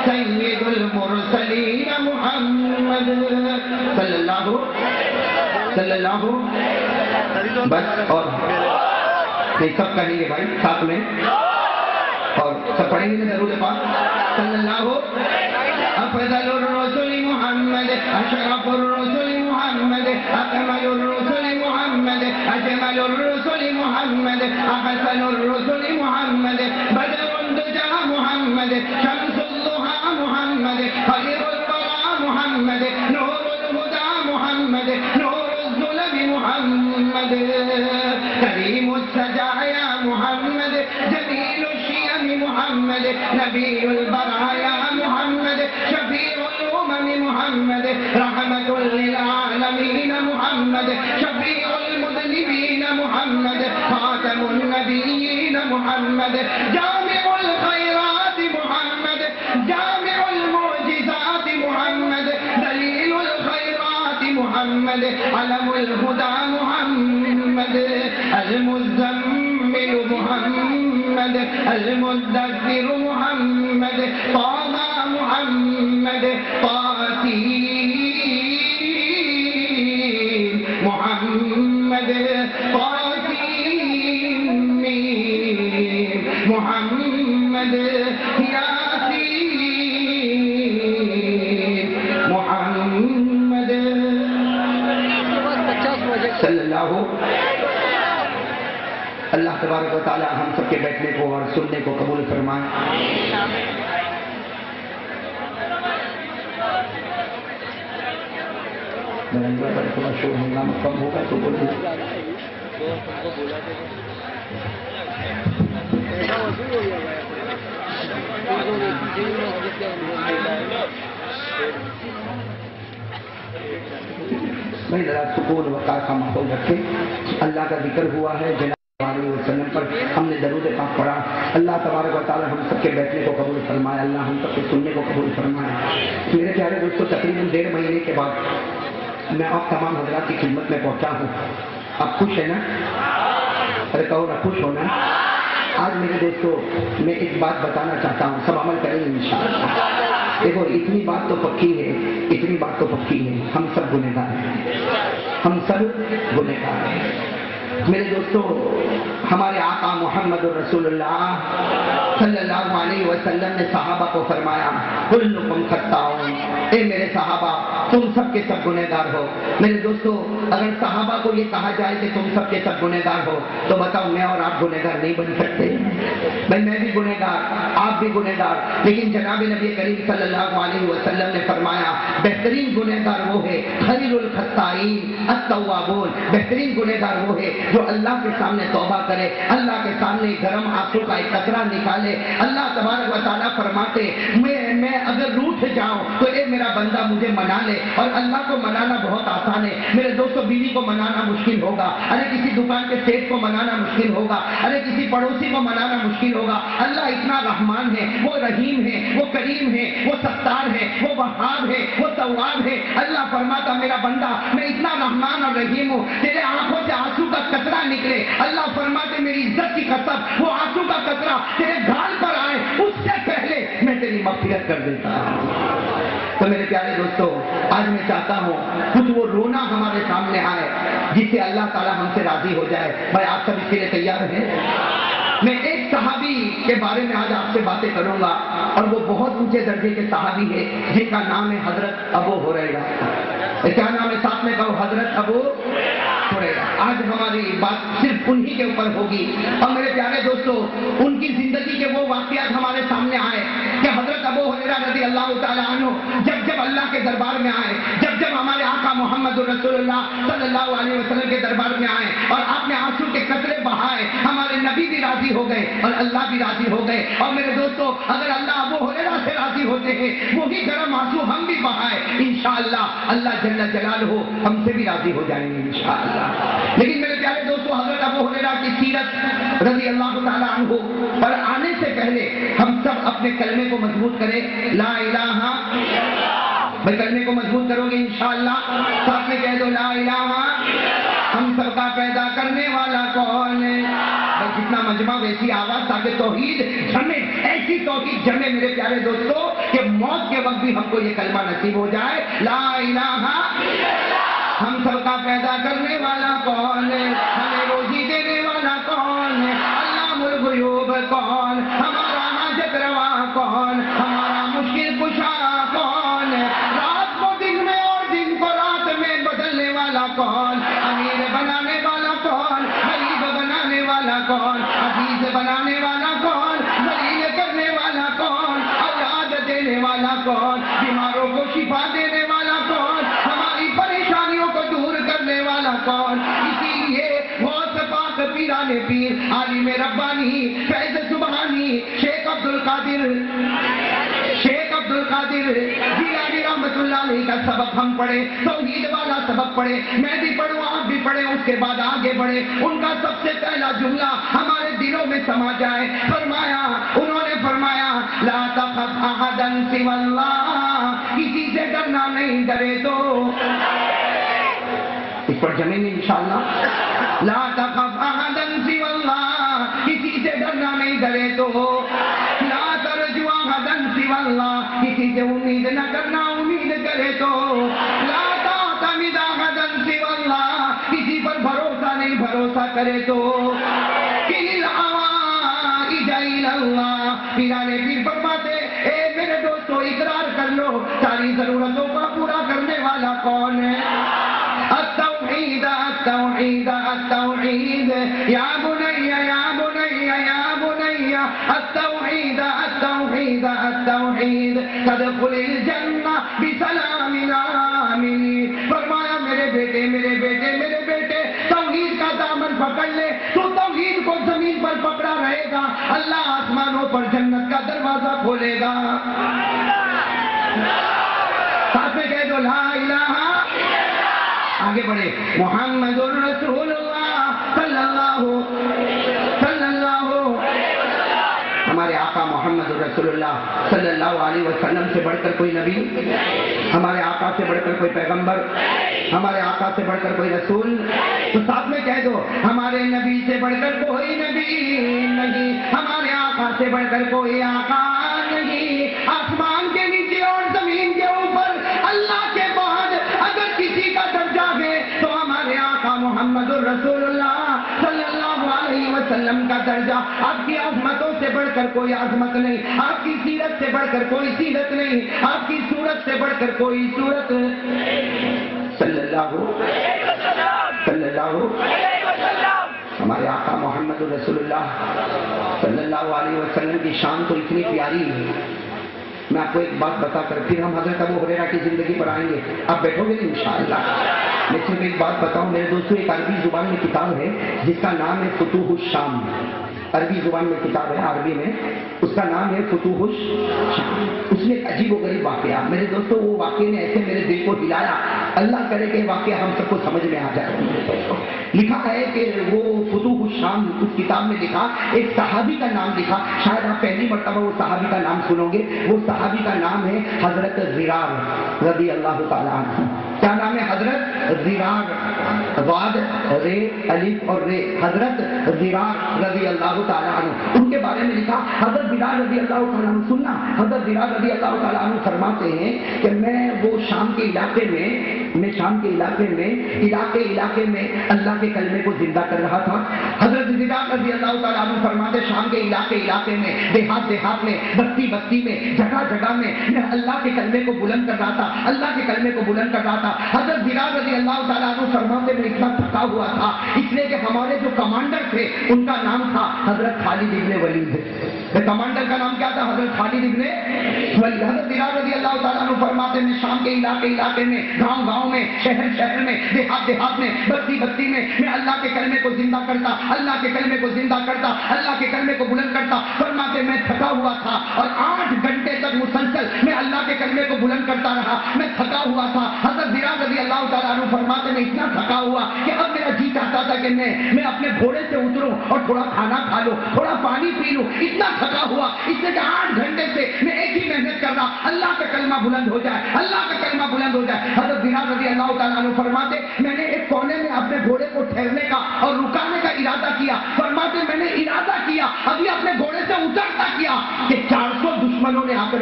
سید المرسلین محمد صلی اللہ بس. اور یہ سب کہیں گے بھائی ساتھ میں اور سب پڑھیں گے درود پاک صلی اللہ. افضل الرسل محمد اشرف الرسل محمد اکمل الرسل محمد اجمل الرسل محمد احسن الرسل محمد بدر الدجى محمد شمس الضحى محمد خير الورى محمد نور الهدى محمد نور الظلم محمد كريم السجايا محمد جميل الشيم محمد نبي البرايا محمد شفيع الأمم محمد رحمة للعالمين محمد شفيع المذنبين محمد خاتم النبيين محمد جامع الخيرات محمد جامع المعجزات محمد دليل الخيرات محمد علم الهدى محمد المزمل محمد المدثر محمد طه محمد طاسين محمد طاسين محمد ياسين محمد صلی اللہ. اللہ تبارک و تعالی ہم سب کے بیٹھنے کو اور سننے کو قبول فرمائے. تھوڑا شور ہنگامہ کم ہوگا تو بولے. بھائی ذرا سکون وقار کا ماحول رکھے. اللہ کا ذکر ہوا ہے جناب علیہ وسلم پر ہم نے درود پاک پڑھا. اللہ تبارک و تعالی ہم سب کے بیٹھنے کو قبول فرمائے. اللہ ہم سب کے سننے کو قبول فرمائے. میرے پیارے دوستوں تقریباً 1.5 مہینے کے بعد میں آپ تمام حضرات کی خدمت میں پہنچا ہوں. آپ خوش ہیں نا؟ ارے کہو نا خوش ہونا. آج میرے دوستوں میں ایک بات بتانا چاہتا ہوں, سب عمل کریں گے انشاءاللہ. دیکھو اتنی بات تو پکی ہے, اتنی بات تو پکی ہے, ہم سب گنہگار ہیں, ہم سب گنہگار ہیں. میرے دوستو ہمارے آقا محمد الرسول اللہ صلی اللہ علیہ وسلم نے صحابہ کو فرمایا کلکم خطاؤن, اے میرے صحابہ تم سب کے سب گنہگار ہو. میرے دوستو اگر صحابہ کو یہ کہا جائے کہ تم سب کے سب گنہگار ہو تو بتاؤ میں اور آپ گنہگار نہیں بن سکتے؟ بھائی میں بھی گنہگار, آپ بھی گنہگار, لیکن جناب نبی کریم صلی اللہ علیہ وسلم نے فرمایا بہترین گنہگار وہ ہے خیر الخطائین التوابون, بہترین گنہگار وہ ہے جو اللہ کے سامنے توبہ کرے, اللہ کے سامنے گرم آنسو کا ایک قطرہ نکالے. اللہ تبارک و تعالیٰ فرماتے میں اگر روٹھ جاؤں تو اے میرا بندہ مجھے منا لے, اور اللہ کو منانا بہت آسان ہے. میرے دوستو بیوی کو منانا مشکل ہوگا, ارے کسی دکان کے سیٹ کو منانا مشکل ہوگا, ارے کسی پڑوسی کو منانا مشکل ہوگا. اللہ اتنا رحمان ہے, وہ رحیم ہے, وہ کریم ہے, وہ ستار ہے, وہ وہاب ہے, وہ تواب ہے. اللہ فرماتا میرا بندہ میں اتنا رحمان اور رحیم ہوں, تیرے آنکھوں سے آنسو کا قطرہ نکلے, اللہ فرماتے میری عزت کی قسم وہ آنسو کا قطرہ تیرے گال پر آئے اس سے پہلے میں تیری مغفرت کر دیتا ہوں. تو میرے پیارے دوستو آج میں چاہتا ہوں کچھ وہ رونا ہمارے سامنے آئے جس سے اللہ تعالیٰ ہم سے راضی ہو جائے. بھائی آپ سب اس کے لیے تیار ہیں؟ میں ایک صحابی کے بارے میں آج آپ سے باتیں کروں گا, اور وہ بہت اونچے درجے کے صحابی ہے جن کا نام ہے حضرت ابو ہریرہ. کیا نام ہے؟ ساتھ میں کہو حضرت ابو ہریرہ. آج ہماری بات صرف انہی کے اوپر ہوگی. اور میرے پیارے دوستو ان کی زندگی کے وہ واقعات ہمارے سامنے آئے کہ حضرت ابو ہریرہ رضی اللہ تعالیٰ عنہ جب اللہ کے دربار میں آئے, جب ہمارے آقا محمد رسول اللہ صلی اللہ علیہ وسلم کے دربار میں آئے اور آپ نے آنسو کے قطرے بہائے, ہمارے نبی بھی راضی ہو گئے اور اللہ بھی راضی ہو گئے. اور میرے دوستو اگر اللہ ابو ہریرہ سے راضی ہوتے ہیں وہی گرم آنسو ہم بھی بہائے انشاءاللہ اللہ جل جلالہ ہم سے بھی راضی ہو جائیں گے انشاءاللہ. لیکن میرے پیارے دوستو حضرت ابو ہریرہ کی سیرت رضی اللہ تعالیٰ عنہ پر آنے سے پہلے ہم سب اپنے کلمے کو مضبوط کریں, لا الہ. بھائی کلمے کو مضبوط کرو گے انشاءاللہ, ساتھ میں کہہ دو لا الہ. ہم سب کا پیدا کرنے والا کون ہے؟ بس جتنا مجمع ویسی آواز تاکہ توحید جمے، ایسی توحید جمے میرے پیارے دوستو کہ موت کے وقت بھی ہم کو یہ کلمہ نصیب ہو جائے، لا الہ الا اللہ۔ ہم سب کا پیدا کرنے والا کون ہے؟ ہمیں روزی دینے والا کون ہے؟ علام الغیوب کون؟ ہمارا حاجت روا کون؟ ہمارا مشکل کشا کون ہے؟ رات کو دن میں اور دن کو رات میں بدلنے والا کون؟ امیر بنانے والا کون؟ غریب بنانے والا کون؟ عزیز بنانے والا کون؟ ذلیل کرنے والا کون؟ اولاد دینے والا کون؟ بیماروں کو شفا دینے والا کون؟ ہماری پریشانیوں کو دور کرنے والا کون؟ اسی لیے غوث پاک پیران پیر عالم ربانی فیض سبحانی شیخ عبدالقادر جیلانی رحمت اللہ علیہ کا سبق ہم پڑھے، توحید والا سبق پڑھے، میں بھی پڑھوں آپ بھی پڑھیں، اس کے بعد آگے بڑھے۔ ان کا سب سے پہلا جملہ ہمارے دلوں میں سما جائے، انہوں نے فرمایا لا تخف احدا سوى اللہ، کسی سے ڈرنا نہیں، ڈرے تو اس پر جمیں گے انشاءاللہ، لا تخف احدا سوى اللہ، کسی سے ڈرنا نہیں، ڈرے تو لا ترجو احدا سوى اللہ، کسی سے امید نہ کرنا، امید کرے تو لا تعتمد احدا سوى اللہ، کسی پر بھروسہ نہیں، بھروسہ کرے تو اللہ۔ پیرانے پیر فرماتے اے میرے دوستو اقرار کر لو، ساری ضرورتوں کا پورا کرنے والا کون ہے؟ التوحید التوحید التوحید، یا بنی یا بنی یا بنی التوحید التوحید التوحید، تدخل الجنہ بسلام آمین۔ فرمایا میرے بیٹے میرے بیٹے میرے بیٹے، توحید کا دامن پکڑ لے، تو توحید کو زمین پر پکڑا رہے گا، اللہ آسمانوں پر جنت کا دروازہ کھولے گا۔ ساتھ میں کہہ دو لا الہ، آگے بڑھے، محمد الرسول اللہ صلی اللہ ہمارے آقا محمد رسول اللہ صلی اللہ علیہ وسلم سے بڑھ کر کوئی نبی، ہمارے آقا سے بڑھ کر کوئی پیغمبر، ہمارے آقا سے بڑھ کر کوئی رسول، تو ساتھ میں کہہ دو ہمارے نبی سے بڑھ کر کوئی نبی نہیں، ہمارے آقا سے بڑھ کر کوئی آقا نہیں۔ آسمان کے نیچے اور زمین کے اوپر اللہ کے بعد اگر کسی کا درجہ ہے تو ہمارے آقا محمد الرسول اللہ صلی اللہ علیہ وسلم کا درجہ۔ آپ کی عظمتوں سے بڑھ کر کوئی عظمت نہیں، آپ کی سیرت سے بڑھ کر کوئی سیرت نہیں، آپ کی صورت سے بڑھ کر کوئی صورت صلی اللہ ہمارے آقا محمد رسول اللہ صلی اللہ علیہ وسلم کی شان تو اتنی پیاری ہے۔ میں آپ کو ایک بات بتا کر پھر ہم حضرت ابو ہریرہ کی زندگی پر آئیں گے، آپ بیٹھو گے نہیں انشاءاللہ۔ میں صرف ایک بات بتاؤں میرے دوستو، ایک عربی زبان میں کتاب ہے جس کا نام ہے فتوح الشام، عربی زبان میں کتاب ہے، عربی میں اس کا نام ہے فتوح الشام۔ اس میں ایک عجیب و غریب واقعہ، میرے دوستو وہ واقعے نے ایسے میرے دل کو ہلایا، اللہ کرے کہ واقعہ ہم سب کو سمجھ میں آ جائے۔ لکھا ہے کہ وہ فتوح الشام اس کتاب میں لکھا، ایک صحابی کا نام لکھا، شاید آپ پہلی مرتبہ وہ صحابی کا نام سنو گے، وہ صحابی کا نام ہے حضرت زرار رضی اللہ تعالیٰ عنہ۔ کیا نام ہے؟ حضرت زرار، ضاد رے الف اور رے، حضرت زرار رضی اللہ تعالیٰ عنہ۔ ان کے بارے میں لکھا حضرت زرار رضی اللہ تعالیٰ عنہ، سننا، حضرت زرار رضی اللہ تعالیٰ عنہ فرماتے ہیں کہ میں وہ شام کے علاقے میں علاقے میں اللہ کے کلمے کو زندہ کر رہا تھا۔ حضرت زرار رضی اللہ تعالیٰ عنہ فرماتے شام کے علاقے میں، دیہات میں، بستی میں، جگہ میں میں اللہ کے کلمے کو بلند کر رہا تھا، اللہ کے کلمے کو بلند کر رہا تھا۔ حضرت زرار رضی اللہ تعالیٰ عنہ فرماتے میں اتنا تھکا ہوا تھا اس لیے کہ ہمارے جو کمانڈر تھے ان کا نام تھا حضرت خالد ابن ولید۔ کمانڈر کا نام کیا تھا؟ حضرت خالد ابن ولید۔ حضرت زرار رضی اللہ تعالیٰ عنہ فرماتے میں شام کے علاقے میں، گاؤں میں، شہر میں، دیہات میں، بستی میں اللہ کے کلمے کو زندہ کرتا، اللہ کے کلمے کو زندہ کرتا، اللہ کے کلمے کو بلند کرتا۔ فرماتے میں تھکا ہوا تھا اور 8 گھنٹے تک مسلسل میں اللہ کے کلمے کو بلند کرتا رہا، میں تھکا ہوا تھا۔ حضرت زرار رضی اللہ تعالیٰ عنہ فرماتے میں اتنا تھکا ہوا کہ اب میرا جی چاہتا تھا کہ میں اپنے گھوڑے سے اتروں اور تھوڑا کھانا کھا لوں، تھوڑا پانی پی لوں، اتنا تھکا ہوا اس لیے کہ 8 گھنٹے سے میں ایک ہی محنت کر رہا, اللہ کا کلمہ بلند ہو جائے, اللہ کا کلمہ بلند ہو جائے. حضرت بلال رضی اللہ تعالیٰ عنہ فرماتے میں نے ایک کونے میں اپنے گھوڑے کو ٹھہرنے کا اور رکانے کا ارادہ کیا. فرماتے میں نے ارادہ کیا, ابھی اپنے گھوڑے سے اترتا کیا کہ 400 دشمنوں نے آ کر